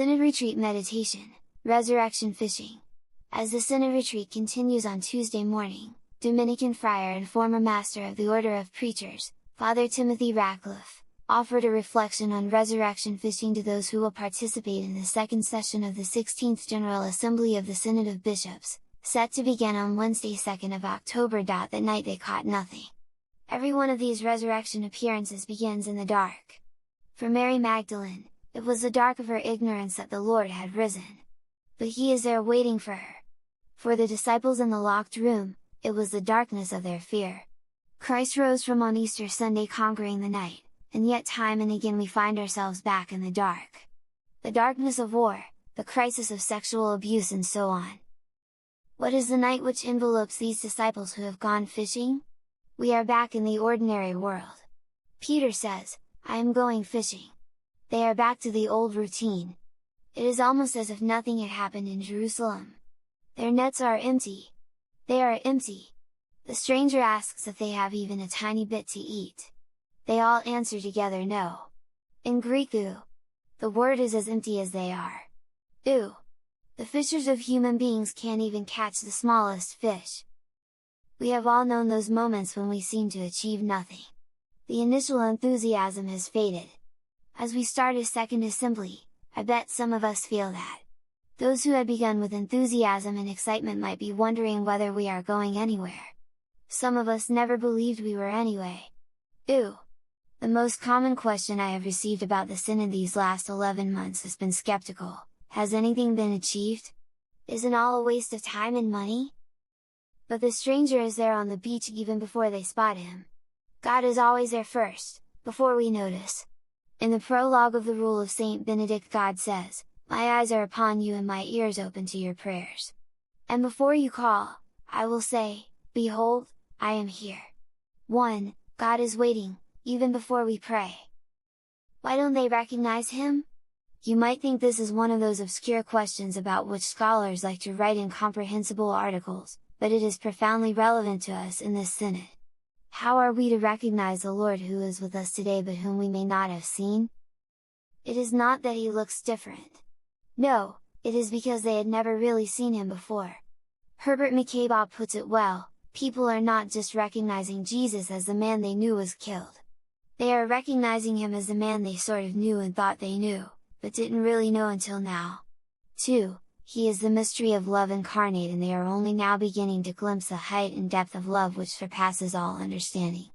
Synod Retreat Meditation, Resurrection Fishing. As the Synod Retreat continues on Tuesday morning, Dominican friar and former master of the Order of Preachers, Father Timothy Ratcliffe, offered a reflection on resurrection fishing to those who will participate in the second session of the 16th General Assembly of the Synod of Bishops, set to begin on Wednesday 2nd of October. That night they caught nothing. Every one of these resurrection appearances begins in the dark. For Mary Magdalene, it was the dark of her ignorance that the Lord had risen. But He is there waiting for her. For the disciples in the locked room, it was the darkness of their fear. Christ rose from on Easter Sunday conquering the night, and yet time and again we find ourselves back in the dark. The darkness of war, the crisis of sexual abuse and so on. What is the night which envelopes these disciples who have gone fishing? We are back in the ordinary world. Peter says, "I am going fishing." They are back to the old routine. It is almost as if nothing had happened in Jerusalem. Their nets are empty. They are empty. The stranger asks if they have even a tiny bit to eat. They all answer together no. In Greek the word is as empty as they are. The fishers of human beings can't even catch the smallest fish. We have all known those moments when we seem to achieve nothing. The initial enthusiasm has faded. As we start a second assembly, I bet some of us feel that. Those who had begun with enthusiasm and excitement might be wondering whether we are going anywhere. Some of us never believed we were anyway. The most common question I have received about the Synod these last 11 months has been skeptical: has anything been achieved? Isn't all a waste of time and money? But the stranger is there on the beach even before they spot him. God is always there first, before we notice. In the prologue of the Rule of Saint Benedict, God says, "My eyes are upon you and my ears open to your prayers. And before you call, I will say, Behold, I am here." God is waiting, even before we pray. Why don't they recognize Him? You might think this is one of those obscure questions about which scholars like to write incomprehensible articles, but it is profoundly relevant to us in this Synod. How are we to recognize the Lord who is with us today but whom we may not have seen? It is not that He looks different. No, it is because they had never really seen Him before. Herbert McCabe puts it well: people are not just recognizing Jesus as the man they knew was killed. They are recognizing Him as the man they sort of knew and thought they knew, but didn't really know until now. He is the mystery of love incarnate, and they are only now beginning to glimpse the height and depth of love which surpasses all understanding.